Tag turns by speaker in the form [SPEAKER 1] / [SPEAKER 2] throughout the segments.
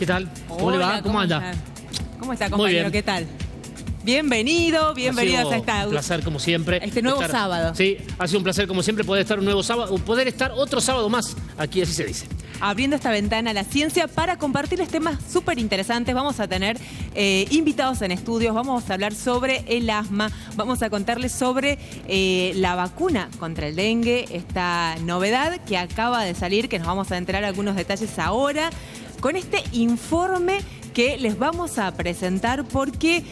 [SPEAKER 1] ¿Qué tal? ¿Cómo le va? ¿Cómo anda?
[SPEAKER 2] ¿Cómo está, compañero? ¿Qué tal? Bienvenidos a esta...
[SPEAKER 1] Un placer, como siempre.
[SPEAKER 2] Este nuevo sábado.
[SPEAKER 1] Sí, ha sido un placer, como siempre, poder estar un nuevo sábado, poder estar otro sábado más, aquí así se dice.
[SPEAKER 2] Abriendo esta ventana a la ciencia para compartirles temas súper interesantes. Vamos a tener invitados en estudios, vamos a hablar sobre el asma, vamos a contarles sobre la vacuna contra el dengue, esta novedad que acaba de salir, que nos vamos a enterar algunos detalles ahora, con este informe que les vamos a presentar porque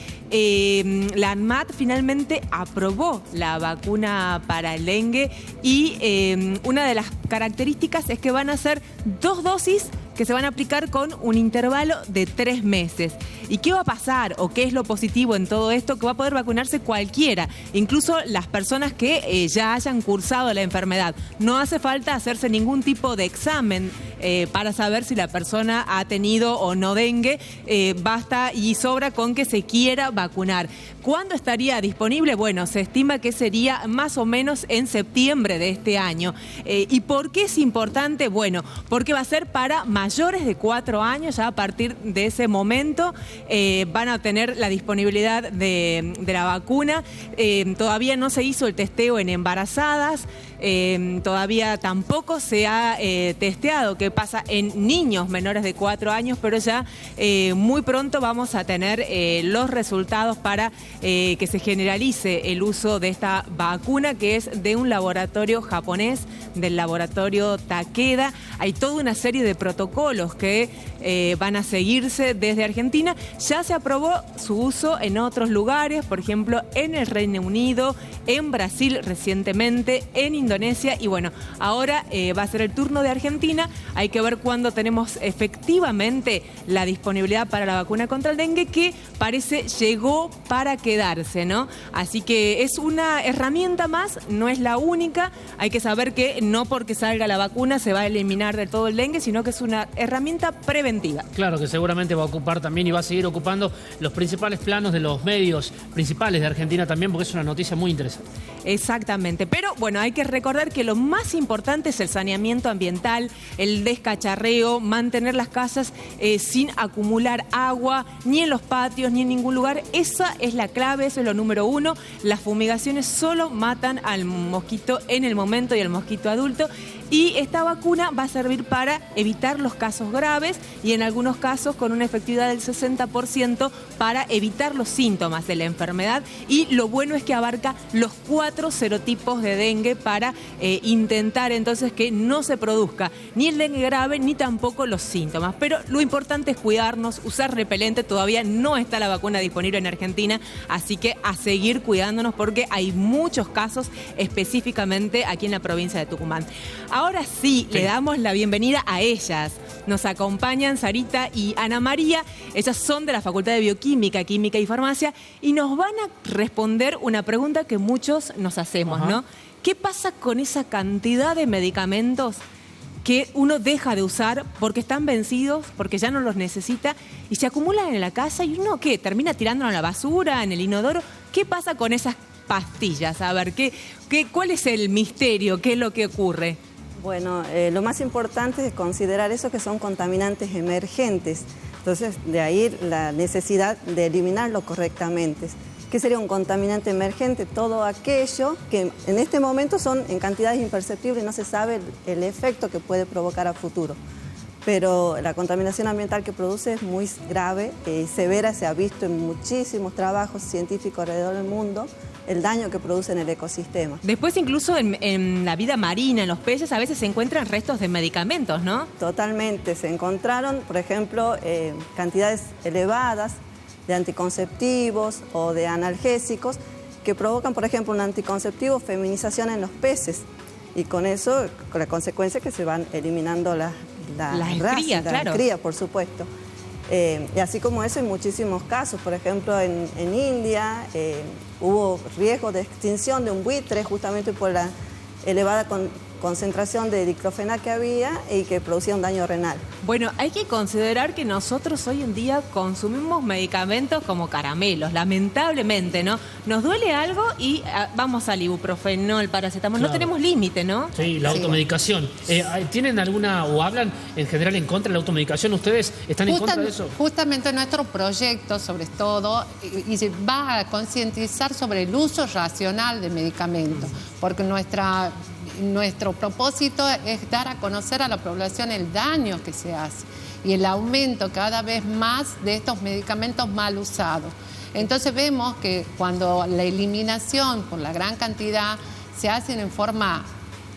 [SPEAKER 2] la ANMAT finalmente aprobó la vacuna para el dengue y una de las características es que van a ser 2 dosis que se van a aplicar con un intervalo de 3 meses. ¿Y qué va a pasar o qué es lo positivo en todo esto? Que va a poder vacunarse cualquiera, incluso las personas que ya hayan cursado la enfermedad. No hace falta hacerse ningún tipo de examen para saber si la persona ha tenido o no dengue. Basta y sobra con que se quiera vacunar. ¿Cuándo estaría disponible? Bueno, se estima que sería más o menos en septiembre de este año. ¿Y por qué es importante? Bueno, porque va a ser para mayores de 4 años. Ya a partir de ese momento van a tener la disponibilidad de la vacuna. Todavía no se hizo el testeo en embarazadas. Todavía tampoco se ha testeado qué pasa en niños menores de 4 años, pero ya muy pronto vamos a tener los resultados para que se generalice el uso de esta vacuna, que es de un laboratorio japonés, del laboratorio Takeda. Hay toda una serie de protocolos que van a seguirse desde Argentina. Ya se aprobó su uso en otros lugares, por ejemplo, en el Reino Unido, en Brasil recientemente, en Indonesia, y bueno, ahora va a ser el turno de Argentina. Hay que ver cuándo tenemos efectivamente la disponibilidad para la vacuna contra el dengue, que parece llegó para quedarse, ¿no? Así que es una herramienta más, no es la única. Hay que saber que no porque salga la vacuna se va a eliminar de todo el dengue, sino que es una herramienta preventiva.
[SPEAKER 1] Claro, que seguramente va a ocupar también y va a seguir ocupando los principales planos de los medios principales de Argentina también, porque es una noticia muy interesante.
[SPEAKER 2] Exactamente, pero bueno, hay que recordar que lo más importante es el saneamiento ambiental, el descacharreo, mantener las casas sin acumular agua, ni en los patios, ni en ningún lugar. Esa es la clave, eso es lo número 1. Las fumigaciones solo matan al mosquito en el momento y al mosquito adulto. Y esta vacuna va a servir para evitar los casos graves y en algunos casos con una efectividad del 60% para evitar los síntomas de la enfermedad. Y lo bueno es que abarca los 4 serotipos de dengue para intentar entonces que no se produzca ni el dengue grave ni tampoco los síntomas. Pero lo importante es cuidarnos, usar repelente. Todavía no está la vacuna disponible en Argentina, así que a seguir cuidándonos porque hay muchos casos específicamente aquí en la provincia de Tucumán. Ahora sí, le damos la bienvenida a ellas. Nos acompañan Sarita y Ana María. Ellas son de la Facultad de Bioquímica, Química y Farmacia y nos van a responder una pregunta que muchos nos hacemos, ¿no? ¿Qué pasa con esa cantidad de medicamentos que uno deja de usar porque están vencidos, porque ya no los necesita y se acumulan en la casa y uno, ¿qué? ¿Termina tirándolo a la basura, en el inodoro? ¿Qué pasa con esas pastillas? A ver, ¿cuál es el misterio? ¿Qué es lo que ocurre?
[SPEAKER 3] Bueno, lo más importante es considerar eso que son contaminantes emergentes. Entonces, de ahí la necesidad de eliminarlo correctamente. ¿Qué sería un contaminante emergente? Todo aquello que en este momento son en cantidades imperceptibles y no se sabe el efecto que puede provocar a futuro. Pero la contaminación ambiental que produce es muy grave y severa, se ha visto en muchísimos trabajos científicos alrededor del mundo, el daño que produce en el ecosistema.
[SPEAKER 2] Después incluso en la vida marina, en los peces, a veces se encuentran restos de medicamentos, ¿no?
[SPEAKER 3] Totalmente, se encontraron, por ejemplo, cantidades elevadas de anticonceptivos o de analgésicos que provocan, por ejemplo, un anticonceptivo, feminización en los peces. Y con eso, con la consecuencia es que se van eliminando las
[SPEAKER 2] crías, claro.
[SPEAKER 3] Cría, por supuesto. Y así como eso hay muchísimos casos. Por ejemplo, en India hubo riesgo de extinción de un buitre justamente por la elevada concentración de diclofenac que había y que producía un daño renal.
[SPEAKER 2] Bueno, hay que considerar que nosotros hoy en día consumimos medicamentos como caramelos, lamentablemente, ¿no? Nos duele algo y vamos al ibuprofeno, el paracetamol,
[SPEAKER 1] Claro.
[SPEAKER 2] no tenemos límite, ¿no?
[SPEAKER 1] Sí, la automedicación. ¿Tienen alguna o hablan en general en contra de la automedicación? ¿Ustedes están en contra de eso?
[SPEAKER 4] Justamente nuestro proyecto, sobre todo, y se va a concientizar sobre el uso racional de medicamentos, porque nuestro propósito es dar a conocer a la población el daño que se hace y el aumento cada vez más de estos medicamentos mal usados. Entonces vemos que cuando la eliminación por la gran cantidad se hacen en forma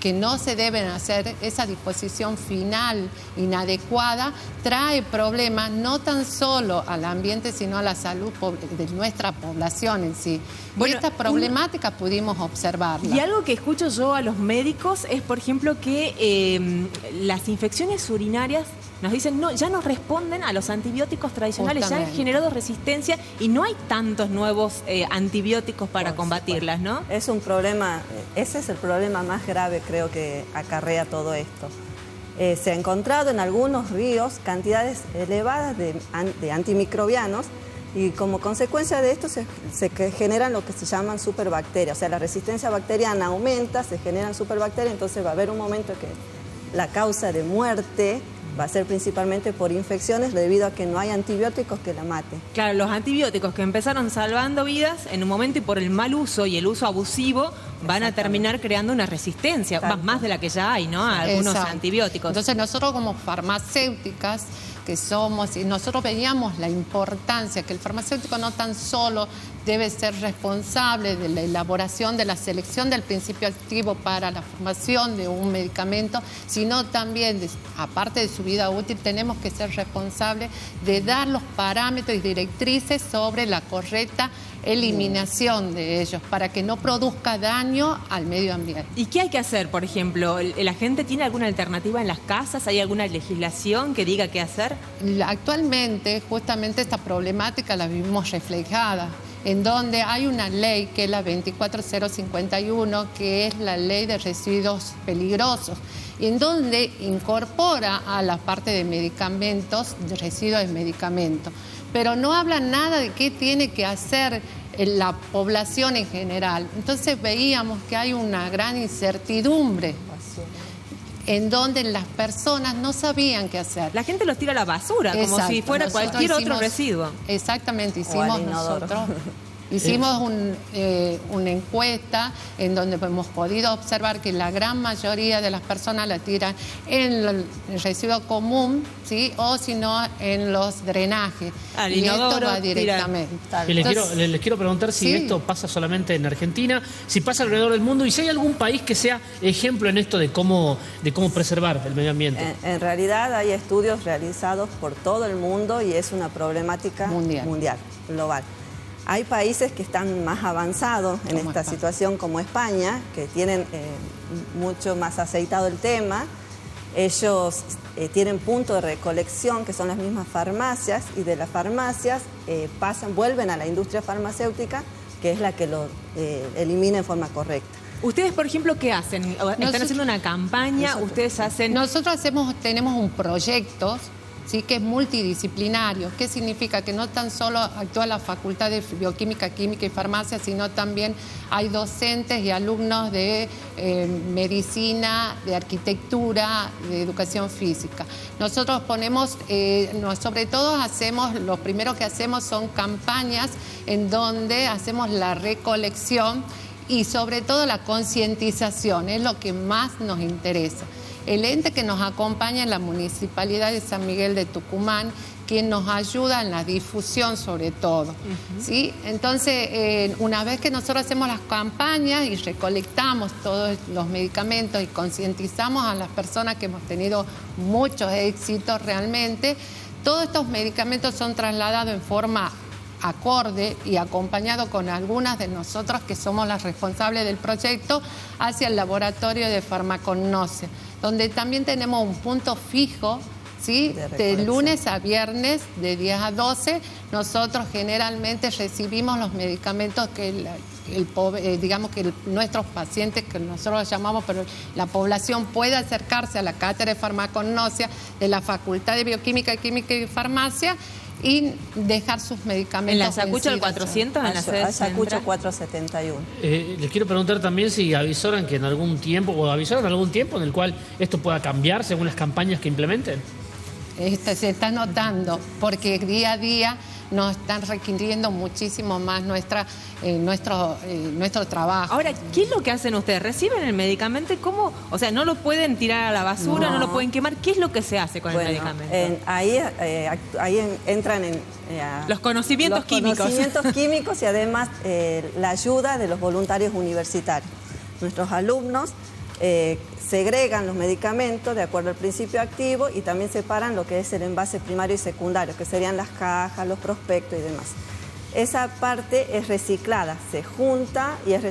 [SPEAKER 4] que no se deben hacer, esa disposición final inadecuada trae problemas no tan solo al ambiente, sino a la salud de nuestra población en sí.
[SPEAKER 2] Bueno,
[SPEAKER 4] y esta problemática pudimos observarla.
[SPEAKER 2] Y algo que escucho yo a los médicos es, por ejemplo, que las infecciones urinarias nos dicen, no, ya no responden a los antibióticos tradicionales, ya han
[SPEAKER 4] Justamente.
[SPEAKER 2] generado resistencia y no hay tantos nuevos antibióticos para combatirlas, ¿no?
[SPEAKER 3] Es un problema, ese es el problema más grave, creo, que acarrea todo esto. Se ha encontrado en algunos ríos cantidades elevadas de antimicrobianos y como consecuencia de esto se generan lo que se llaman superbacterias. O sea, la resistencia bacteriana aumenta, se generan superbacterias, entonces va a haber un momento que la causa de muerte va a ser principalmente por infecciones debido a que no hay antibióticos que la maten.
[SPEAKER 2] Claro, los antibióticos que empezaron salvando vidas, en un momento y por el mal uso y el uso abusivo, van a terminar creando una resistencia, más de la que ya hay, ¿no? A algunos
[SPEAKER 4] Exacto.
[SPEAKER 2] antibióticos.
[SPEAKER 4] Entonces nosotros como farmacéuticas que somos, y nosotros veíamos la importancia que el farmacéutico no tan solo debe ser responsable de la elaboración, de la selección del principio activo para la formación de un medicamento, sino también, aparte de su vida útil, tenemos que ser responsables de dar los parámetros y directrices sobre la correcta eliminación de ellos para que no produzca daño al medio ambiente.
[SPEAKER 2] ¿Y qué hay que hacer, por ejemplo? ¿La gente tiene alguna alternativa en las casas? ¿Hay alguna legislación que diga qué hacer?
[SPEAKER 4] Actualmente, justamente esta problemática la vimos reflejada, en donde hay una ley que es la 24051, que es la ley de residuos peligrosos, y en donde incorpora a la parte de medicamentos, de residuos de medicamentos, pero no habla nada de qué tiene que hacer la población en general. Entonces veíamos que hay una gran incertidumbre en donde las personas no sabían qué hacer.
[SPEAKER 2] La gente los tira a la basura, como
[SPEAKER 4] Exacto.
[SPEAKER 2] si fuera
[SPEAKER 4] Nosotros
[SPEAKER 2] cualquier otro
[SPEAKER 4] hicimos-
[SPEAKER 2] residuo.
[SPEAKER 4] Exactamente,
[SPEAKER 3] O al
[SPEAKER 4] hicimos
[SPEAKER 3] inodoro.
[SPEAKER 4] nosotros. Hicimos una encuesta en donde hemos podido observar que la gran mayoría de las personas la tiran en el residuo común, ¿sí? O si no, en los drenajes.
[SPEAKER 2] Al
[SPEAKER 4] y esto
[SPEAKER 2] inodoro
[SPEAKER 4] va
[SPEAKER 2] tiran.
[SPEAKER 4] directamente.
[SPEAKER 1] Y
[SPEAKER 4] Entonces,
[SPEAKER 1] les quiero preguntar si
[SPEAKER 4] sí.
[SPEAKER 1] esto pasa solamente en Argentina, si pasa alrededor del mundo y si hay algún país que sea ejemplo en esto de cómo preservar el medio ambiente.
[SPEAKER 3] En realidad hay estudios realizados por todo el mundo y es una problemática mundial, global. Hay países que están más avanzados en
[SPEAKER 4] Como
[SPEAKER 3] esta
[SPEAKER 4] España.
[SPEAKER 3] situación, como España, que tienen mucho más aceitado el tema. Ellos tienen puntos de recolección, que son las mismas farmacias, y de las farmacias vuelven a la industria farmacéutica, que es la que lo elimina en forma correcta.
[SPEAKER 2] Ustedes, por ejemplo, ¿qué hacen? ¿Están haciendo una campaña? ¿Ustedes hacen...?
[SPEAKER 4] Nosotros tenemos un proyecto, ¿sí? Que es multidisciplinario. ¿Qué significa? Que no tan solo actúa la Facultad de Bioquímica, Química y Farmacia, sino también hay docentes y alumnos de medicina, de arquitectura, de educación física. Nosotros ponemos, sobre todo lo primero que hacemos son campañas en donde hacemos la recolección y sobre todo la concientización, es lo que más nos interesa. El ente que nos acompaña es la Municipalidad de San Miguel de Tucumán, quien nos ayuda en la difusión sobre todo. ¿Sí? Entonces, una vez que nosotros hacemos las campañas y recolectamos todos los medicamentos y concientizamos a las personas, que hemos tenido muchos éxitos realmente, todos estos medicamentos son trasladados en forma acorde y acompañado con algunas de nosotros que somos las responsables del proyecto hacia el laboratorio de farmacognosia, donde también tenemos un punto fijo, ¿sí? De
[SPEAKER 3] recolección.
[SPEAKER 4] lunes a viernes, de 10 a 12, nosotros generalmente recibimos los medicamentos que digamos que nuestros pacientes, que nosotros los llamamos, pero la población puede acercarse a la cátedra de farmacognosia de la Facultad de Bioquímica, Química y Farmacia y dejar sus medicamentos.
[SPEAKER 2] ¿En la Ayacucho el 400? ¿En la sede
[SPEAKER 3] Ayacucho
[SPEAKER 2] central?
[SPEAKER 3] 471.
[SPEAKER 1] Les quiero preguntar también si avisoran que en algún tiempo, o avisaron algún tiempo en el cual esto pueda cambiar según las campañas que implementen.
[SPEAKER 4] Se está notando, porque día a día nos están requiriendo muchísimo más nuestro trabajo.
[SPEAKER 2] Ahora, ¿qué es lo que hacen ustedes? ¿Reciben el medicamento? ¿Cómo? O sea, ¿no lo pueden tirar a la basura? ¿No lo pueden quemar? ¿Qué es lo que se hace con el medicamento?
[SPEAKER 3] Ahí entran
[SPEAKER 2] los conocimientos químicos.
[SPEAKER 3] Los conocimientos químicos y además la ayuda de los voluntarios universitarios. Nuestros alumnos segregan los medicamentos de acuerdo al principio activo y también separan lo que es el envase primario y secundario, que serían las cajas, los prospectos y demás. Esa parte es reciclada, se junta y es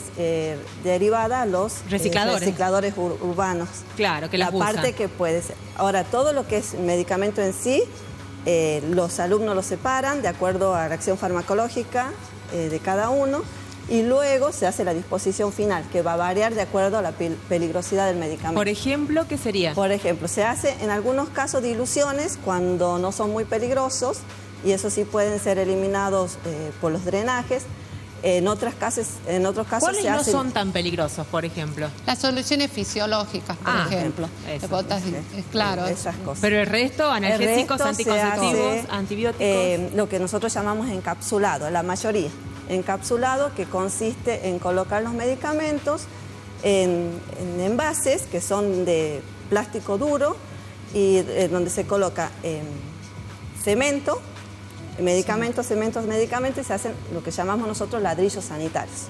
[SPEAKER 3] derivada a los recicladores urbanos.
[SPEAKER 2] Claro, que
[SPEAKER 3] la
[SPEAKER 2] las usan.
[SPEAKER 3] parte que puede ser. Ahora, todo lo que es medicamento en sí, los alumnos lo separan de acuerdo a la acción farmacológica de cada uno. Y luego se hace la disposición final, que va a variar de acuerdo a la peligrosidad del medicamento.
[SPEAKER 2] Por ejemplo, ¿qué sería?
[SPEAKER 3] Por ejemplo, se hace en algunos casos diluciones cuando no son muy peligrosos y eso sí pueden ser eliminados por los drenajes. En otros casos
[SPEAKER 2] ¿Cuáles
[SPEAKER 3] se
[SPEAKER 2] no
[SPEAKER 3] hacen...
[SPEAKER 2] son tan peligrosos, por ejemplo?
[SPEAKER 4] Las soluciones fisiológicas, por ejemplo.
[SPEAKER 2] eso,
[SPEAKER 4] Claro.
[SPEAKER 3] Esas cosas.
[SPEAKER 2] Pero el resto, analgésicos, anticonceptivos, antibióticos.
[SPEAKER 3] Lo que nosotros llamamos encapsulado, la mayoría. Encapsulado, que consiste en colocar los medicamentos en envases que son de plástico duro y donde se coloca cemento, medicamentos, y se hacen lo que llamamos nosotros ladrillos sanitarios.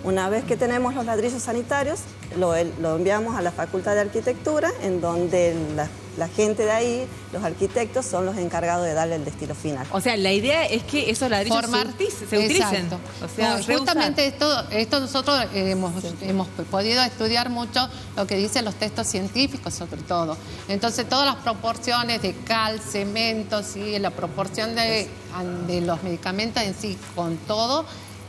[SPEAKER 3] Una vez que tenemos los ladrillos sanitarios, lo enviamos a la Facultad de Arquitectura, en donde la gente de ahí, los arquitectos, son los encargados de darle el destino final.
[SPEAKER 2] O sea, la idea es que esos ladrillos se utilicen. O sea,
[SPEAKER 4] justamente esto nosotros hemos podido estudiar mucho lo que dicen los textos científicos, sobre todo. Entonces, todas las proporciones de cal, cemento, ¿sí? La proporción de los medicamentos en sí, con todo,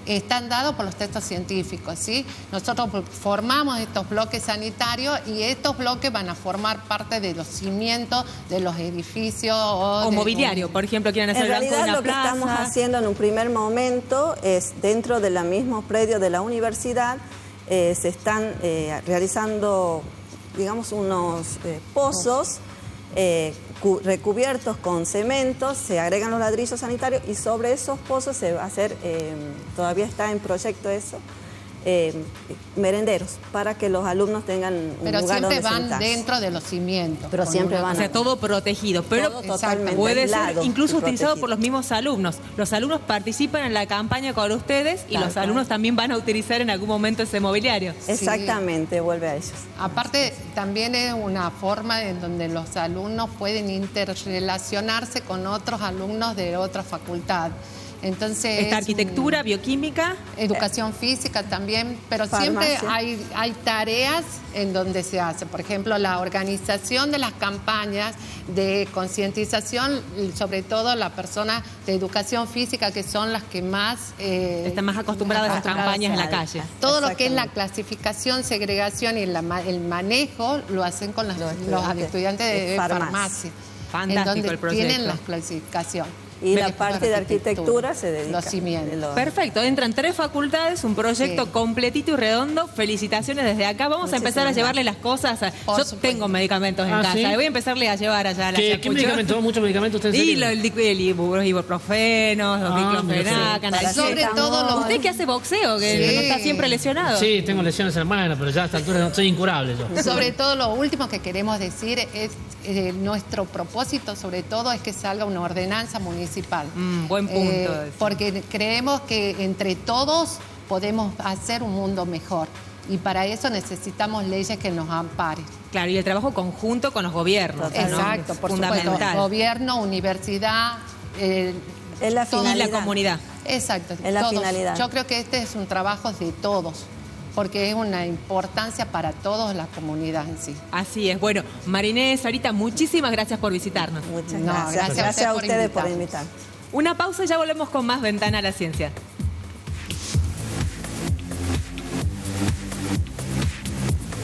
[SPEAKER 4] están dados por los textos científicos, ¿sí? Nosotros formamos estos bloques sanitarios y estos bloques van a formar parte de los cimientos de los edificios.
[SPEAKER 2] O mobiliario, por ejemplo, quieren hacer
[SPEAKER 3] en realidad lo que estamos haciendo en un primer momento es, dentro del mismo predio de la universidad, se están realizando, digamos, unos pozos recubiertos con cemento, se agregan los ladrillos sanitarios y sobre esos pozos se va a hacer, todavía está en proyecto eso, merenderos, para que los alumnos tengan un lugar donde sentarse.
[SPEAKER 4] Pero siempre van dentro de los cimientos.
[SPEAKER 3] Pero siempre van.
[SPEAKER 2] O sea, todo protegido, pero puede ser incluso utilizado por los mismos alumnos. Los alumnos participan en la campaña con ustedes y los alumnos también van a utilizar en algún momento ese mobiliario.
[SPEAKER 3] Exactamente, vuelve a ellos.
[SPEAKER 4] Aparte, también es una forma en donde los alumnos pueden interrelacionarse con otros alumnos de otra facultad. Entonces,
[SPEAKER 2] esta arquitectura, bioquímica,
[SPEAKER 4] educación física también, pero
[SPEAKER 3] farmacia.
[SPEAKER 4] Siempre hay tareas en donde se hace. Por ejemplo, la organización de las campañas de concientización, sobre todo las personas de educación física, que son las que más
[SPEAKER 2] están más acostumbradas a las campañas en la calle.
[SPEAKER 4] Todo lo que es la clasificación, segregación y el manejo lo hacen con los estudiantes de farmacia.
[SPEAKER 2] Fantástico
[SPEAKER 4] en donde
[SPEAKER 2] el proyecto.
[SPEAKER 4] Tienen la clasificación.
[SPEAKER 3] Y la parte de arquitectura se dedica.
[SPEAKER 4] Los cimientos.
[SPEAKER 2] Perfecto, entran 3 facultades, un proyecto completito y redondo. Felicitaciones desde acá. Vamos a empezar a llevarle las cosas. Yo tengo medicamentos en casa.
[SPEAKER 1] ¿Sí?
[SPEAKER 2] Voy a empezarle a llevar allá a la
[SPEAKER 1] ¿Qué medicamentos? ¿Muchos medicamentos ustedes
[SPEAKER 2] Y los ibuprofenos, los diclofenac,
[SPEAKER 4] sobre todo
[SPEAKER 2] usted que hace boxeo, que no está siempre lesionado.
[SPEAKER 1] Sí, tengo lesiones en la mano, pero ya a esta altura soy incurable yo.
[SPEAKER 4] Sobre todo lo último que queremos decir es nuestro propósito, sobre todo, es que salga una ordenanza municipal.
[SPEAKER 2] Buen punto.
[SPEAKER 4] Porque creemos que entre todos podemos hacer un mundo mejor. Y para eso necesitamos leyes que nos amparen.
[SPEAKER 2] Claro, y el trabajo conjunto con los gobiernos.
[SPEAKER 4] Exacto,
[SPEAKER 2] ¿no?
[SPEAKER 4] por
[SPEAKER 2] fundamental.
[SPEAKER 4] supuesto. Gobierno, universidad,
[SPEAKER 3] es la finalidad.
[SPEAKER 2] Y la comunidad.
[SPEAKER 4] Exacto.
[SPEAKER 3] Es la finalidad.
[SPEAKER 4] Yo creo que este es un trabajo de todos. porque es una importancia para toda la comunidad en sí.
[SPEAKER 2] Así es. Bueno, Marinés, Sarita, muchísimas gracias por visitarnos.
[SPEAKER 3] Muchas
[SPEAKER 4] No,
[SPEAKER 3] gracias.
[SPEAKER 4] gracias a
[SPEAKER 3] Gracias a
[SPEAKER 4] usted por
[SPEAKER 3] ustedes por
[SPEAKER 4] invitarnos.
[SPEAKER 3] invitar.
[SPEAKER 2] Una pausa y ya volvemos con más Ventana a la Ciencia.